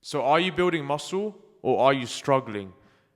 So are you building muscle or are you struggling?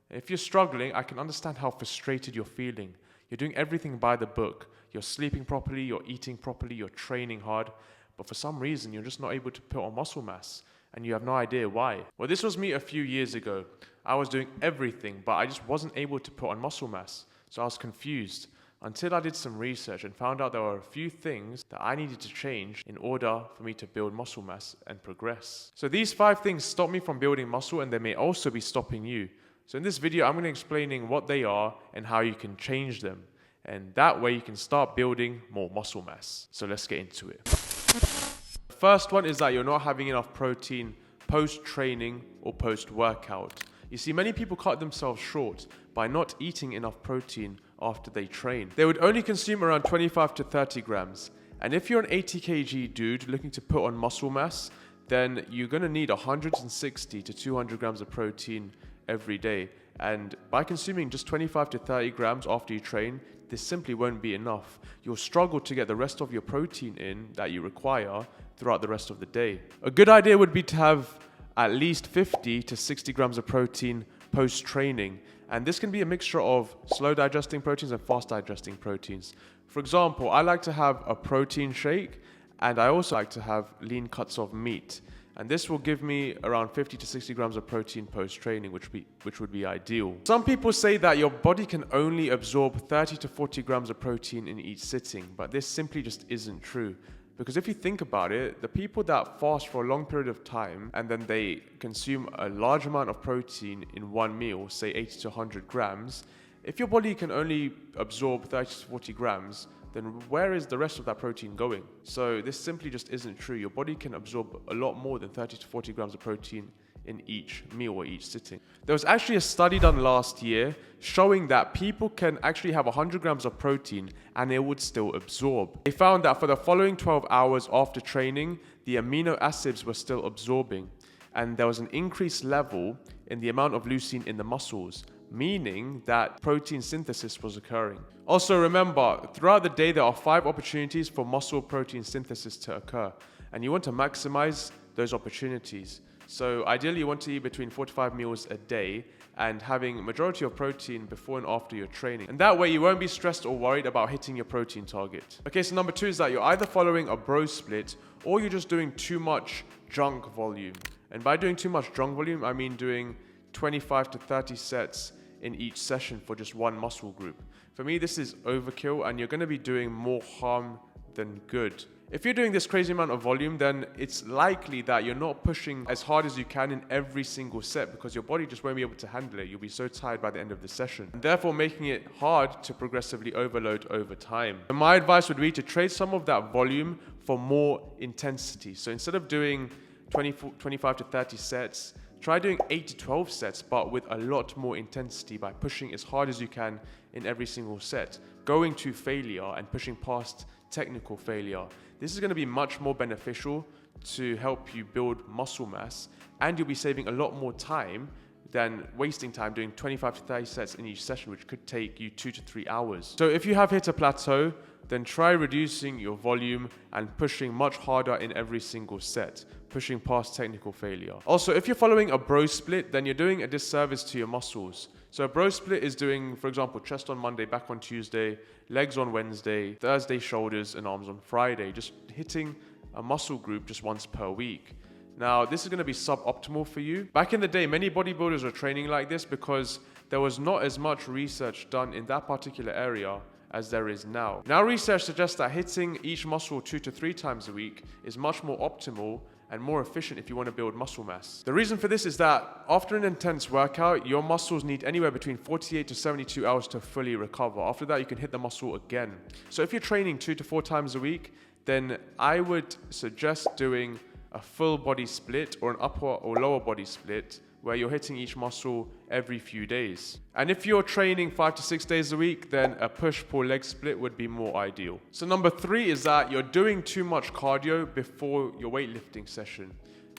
If you're struggling, I can understand how frustrated you're feeling. You're doing everything by the book. You're sleeping properly, you're eating properly, you're training hard, but for some reason you're just not able to put on muscle mass and you have no idea why. Well, this was me a few years ago. I was doing everything, but I just wasn't able to put on muscle mass. So I was confused until I did some research and found out there were a few things that I needed to change in order for me to build muscle mass and progress. So these 5 things stop me from building muscle, and they may also be stopping you. So in this video, I'm going to be explaining what they are and how you can change them. And that way you can start building more muscle mass. So let's get into it. The first one is that you're not having enough protein post-training or post-workout. You see, many people cut themselves short by not eating enough protein after they train. They would only consume around 25 to 30 grams. And if you're an 80 kg dude looking to put on muscle mass, then you're going to need 160 to 200 grams of protein every day. And by consuming just 25 to 30 grams after you train, this simply won't be enough. You'll struggle to get the rest of your protein in that you require throughout the rest of the day. A good idea would be to have at least 50 to 60 grams of protein post-training. And this can be a mixture of slow digesting proteins and fast digesting proteins. For example, I like to have a protein shake, and I also like to have lean cuts of meat. And this will give me around 50 to 60 grams of protein post-training, which would be ideal. Some people say that your body can only absorb 30 to 40 grams of protein in each sitting, but this simply just isn't true. Because if you think about it, the people that fast for a long period of time and then they consume a large amount of protein in one meal, say 80 to 100 grams, if your body can only absorb 30 to 40 grams, then where is the rest of that protein going? So this simply just isn't true. Your body can absorb a lot more than 30 to 40 grams of protein in each meal or each sitting. There was actually a study done last year showing that people can actually have 100 grams of protein and it would still absorb. They found that for the following 12 hours after training, the amino acids were still absorbing, and there was an increased level in the amount of leucine in the muscles, meaning that protein synthesis was occurring. Also remember, throughout the day there are 5 opportunities for muscle protein synthesis to occur, and you want to maximize those opportunities. So ideally you want to eat between 4 to 5 meals a day and having a majority of protein before and after your training. And that way you won't be stressed or worried about hitting your protein target. Okay, so number 2 is that you're either following a bro split or you're just doing too much junk volume. And by doing too much junk volume, I mean doing 25 to 30 sets in each session for just one muscle group. For me, this is overkill and you're going to be doing more harm than good. If you're doing this crazy amount of volume, then it's likely that you're not pushing as hard as you can in every single set because your body just won't be able to handle it. You'll be so tired by the end of the session, and therefore making it hard to progressively overload over time. And my advice would be to trade some of that volume for more intensity. So instead of doing 25 to 30 sets, try doing 8 to 12 sets, but with a lot more intensity by pushing as hard as you can in every single set, going to failure and pushing past technical failure. This is going to be much more beneficial to help you build muscle mass, and you'll be saving a lot more time than wasting time doing 25 to 30 sets in each session, which could take you 2 to 3 hours. So if you have hit a plateau, then try reducing your volume and pushing much harder in every single set, pushing past technical failure. Also, if you're following a bro split, then you're doing a disservice to your muscles. So a bro split is doing, for example, chest on Monday, back on Tuesday, legs on Wednesday, Thursday, shoulders and arms on Friday, just hitting a muscle group just once per week. Now, this is going to be suboptimal for you. Back in the day, many bodybuilders were training like this because there was not as much research done in that particular area as there is now. Now, research suggests that hitting each muscle 2 to 3 times a week is much more optimal and more efficient if you want to build muscle mass. The reason for this is that after an intense workout, your muscles need anywhere between 48 to 72 hours to fully recover. After that, you can hit the muscle again. So if you're training 2 to 4 times a week, then I would suggest doing a full body split or an upper or lower body split where you're hitting each muscle every few days. And if you're training 5 to 6 days a week, then a push-pull leg split would be more ideal. So number 3 is that you're doing too much cardio before your weightlifting session.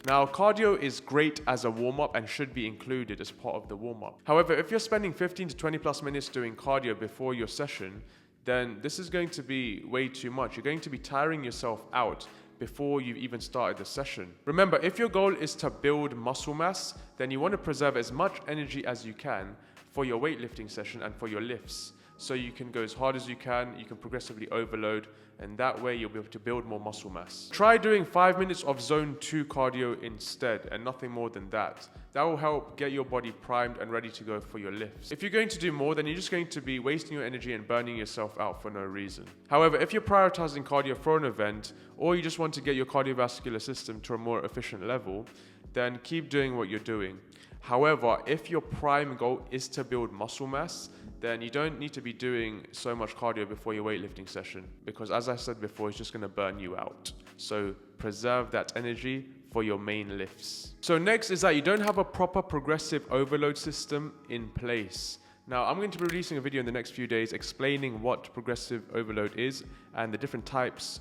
Now, cardio is great as a warm-up and should be included as part of the warm-up. However, if you're spending 15 to 20 plus minutes doing cardio before your session, then this is going to be way too much. You're going to be tiring yourself out before you've even started the session. Remember, if your goal is to build muscle mass, then you want to preserve as much energy as you can for your weightlifting session and for your lifts. So you can go as hard as you can progressively overload, and that way you'll be able to build more muscle mass. Try doing 5 minutes of zone 2 cardio instead, and nothing more than that. That will help get your body primed and ready to go for your lifts. If you're going to do more, then you're just going to be wasting your energy and burning yourself out for no reason. However, if you're prioritizing cardio for an event, or you just want to get your cardiovascular system to a more efficient level, then keep doing what you're doing. However, if your prime goal is to build muscle mass, then you don't need to be doing so much cardio before your weightlifting session, because as I said before, it's just going to burn you out. So preserve that energy for your main lifts. So next is that you don't have a proper progressive overload system in place. Now, I'm going to be releasing a video in the next few days explaining what progressive overload is and the different types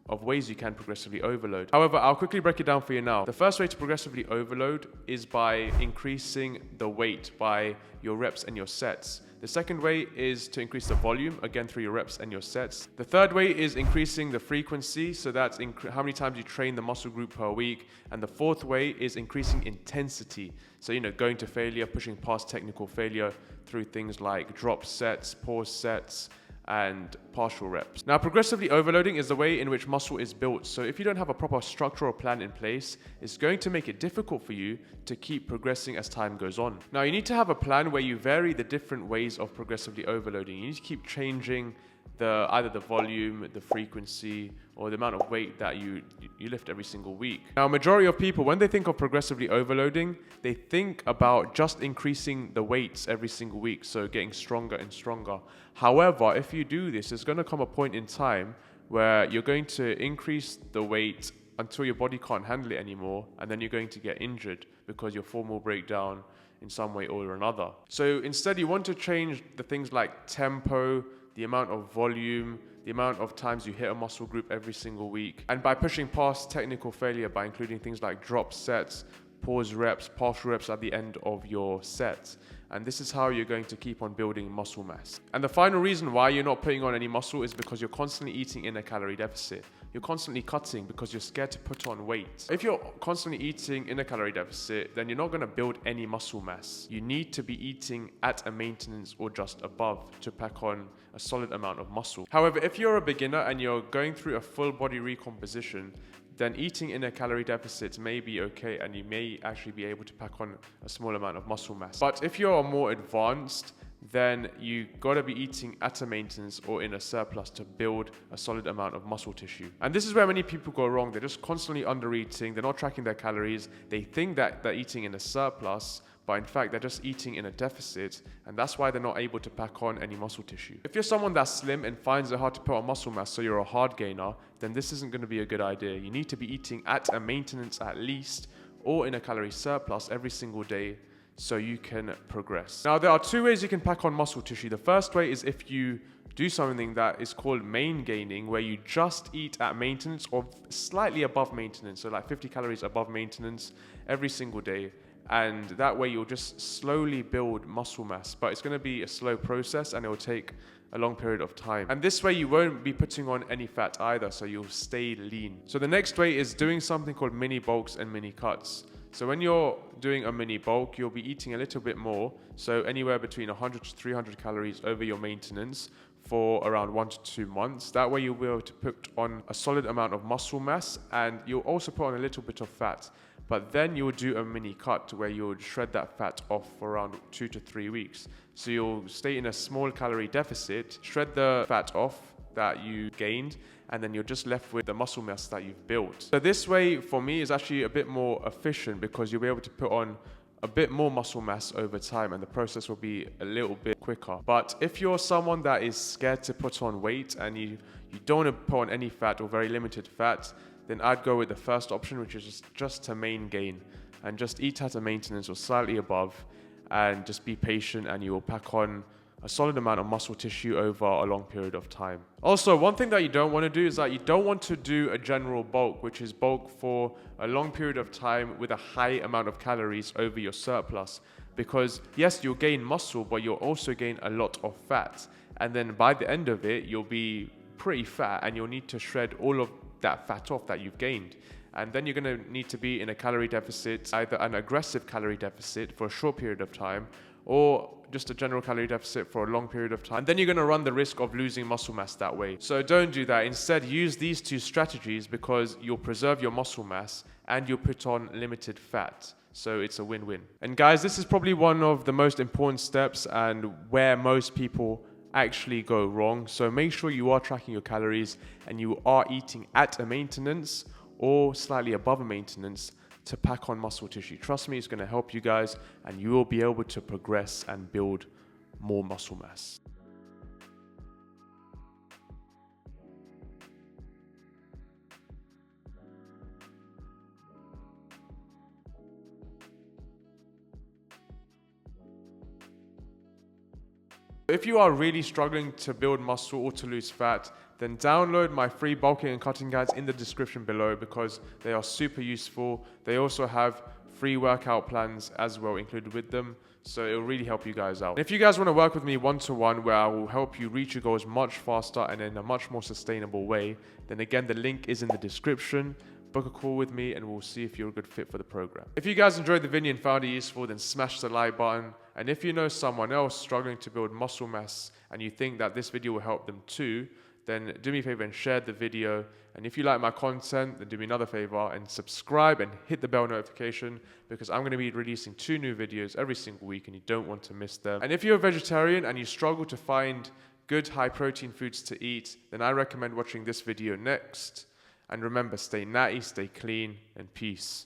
of ways you can progressively overload. However, I'll quickly break it down for you now. The first way to progressively overload is by increasing the weight by your reps and your sets. The second way is to increase the volume, again through your reps and your sets. The third way is increasing the frequency, so that's how many times you train the muscle group per week. And the fourth way is increasing intensity. So, going to failure, pushing past technical failure through things like drop sets, pause sets, and partial reps. Now, progressively overloading is the way in which muscle is built. So if you don't have a proper structure or plan in place, it's going to make it difficult for you to keep progressing as time goes on. Now, you need to have a plan where you vary the different ways of progressively overloading. You need to keep changing either the volume, the frequency, or the amount of weight that you lift every single week. Now, majority of people, when they think of progressively overloading, they think about just increasing the weights every single week, so getting stronger and stronger. However, if you do this, there's going to come a point in time where you're going to increase the weight until your body can't handle it anymore, and then you're going to get injured because your form will break down in some way or another. So instead, you want to change the things like tempo, the amount of volume, the amount of times you hit a muscle group every single week. And by pushing past technical failure, by including things like drop sets, pause reps, partial reps at the end of your set. And this is how you're going to keep on building muscle mass. And the final reason why you're not putting on any muscle is because you're constantly eating in a calorie deficit. You're constantly cutting because you're scared to put on weight. If you're constantly eating in a calorie deficit, then you're not going to build any muscle mass. You need to be eating at a maintenance or just above to pack on a solid amount of muscle. However, if you're a beginner and you're going through a full body recomposition, then eating in a calorie deficit may be okay, and you may actually be able to pack on a small amount of muscle mass. But if you're more advanced, then you gotta be eating at a maintenance or in a surplus to build a solid amount of muscle tissue. And this is where many people go wrong. They're just constantly under eating. They're not tracking their calories. They think that they're eating in a surplus, but in fact, they're just eating in a deficit, and that's why they're not able to pack on any muscle tissue. If you're someone that's slim and finds it hard to put on muscle mass, so you're a hard gainer, then this isn't going to be a good idea. You need to be eating at a maintenance at least, or in a calorie surplus every single day, so you can progress. Now, there are two ways you can pack on muscle tissue. The first way is if you do something that is called main gaining, where you just eat at maintenance or slightly above maintenance, so like 50 calories above maintenance every single day. And that way you'll just slowly build muscle mass, but it's going to be a slow process and it will take a long period of time. And this way you won't be putting on any fat either, so you'll stay lean. So the next way is doing something called mini bulks and mini cuts. So when you're doing a mini bulk, you'll be eating a little bit more, so anywhere between 100 to 300 calories over your maintenance for around 1 to 2 months. That way you'll be able to put on a solid amount of muscle mass, and you'll also put on a little bit of fat. But then you'll do a mini cut where you'll shred that fat off for around 2 to 3 weeks. So you'll stay in a small calorie deficit, shred the fat off that you gained, and then you're just left with the muscle mass that you've built. So this way, for me, is actually a bit more efficient because you'll be able to put on a bit more muscle mass over time, and the process will be a little bit quicker. But if you're someone that is scared to put on weight and you don't want to put on any fat or very limited fat, then I'd go with the first option, which is just to main gain and just eat at a maintenance or slightly above, and just be patient, and you will pack on a solid amount of muscle tissue over a long period of time. Also, one thing that you don't want to do is that you don't want to do a general bulk, which is bulk for a long period of time with a high amount of calories over your surplus. Because yes, you'll gain muscle, but you'll also gain a lot of fat. And then by the end of it, you'll be pretty fat and you'll need to shred all of that fat off that you've gained. And then you're going to need to be in a calorie deficit, either an aggressive calorie deficit for a short period of time, or just a general calorie deficit for a long period of time. And then you're going to run the risk of losing muscle mass that way. So don't do that. Instead, use these two strategies because you'll preserve your muscle mass and you'll put on limited fat. So it's a win-win. And guys, this is probably one of the most important steps and where most people actually go wrong. So make sure you are tracking your calories and you are eating at a maintenance or slightly above a maintenance to pack on muscle tissue. Trust me, it's going to help you guys and you will be able to progress and build more muscle mass. If you are really struggling to build muscle or to lose fat, then download my free bulking and cutting guides in the description below because they are super useful. They also have free workout plans as well included with them, so it will really help you guys out. If you guys want to work with me one-to-one where I will help you reach your goals much faster and in a much more sustainable way, then again the link is in the description. Book a call with me and we'll see if you're a good fit for the program. If you guys enjoyed the video and found it useful, then smash the like button. And if you know someone else struggling to build muscle mass and you think that this video will help them too, then do me a favor and share the video. And if you like my content, then do me another favor and subscribe and hit the bell notification because I'm going to be releasing 2 new videos every single week and you don't want to miss them. And if you're a vegetarian and you struggle to find good high protein foods to eat, then I recommend watching this video next. And remember, stay natty, stay clean, and peace.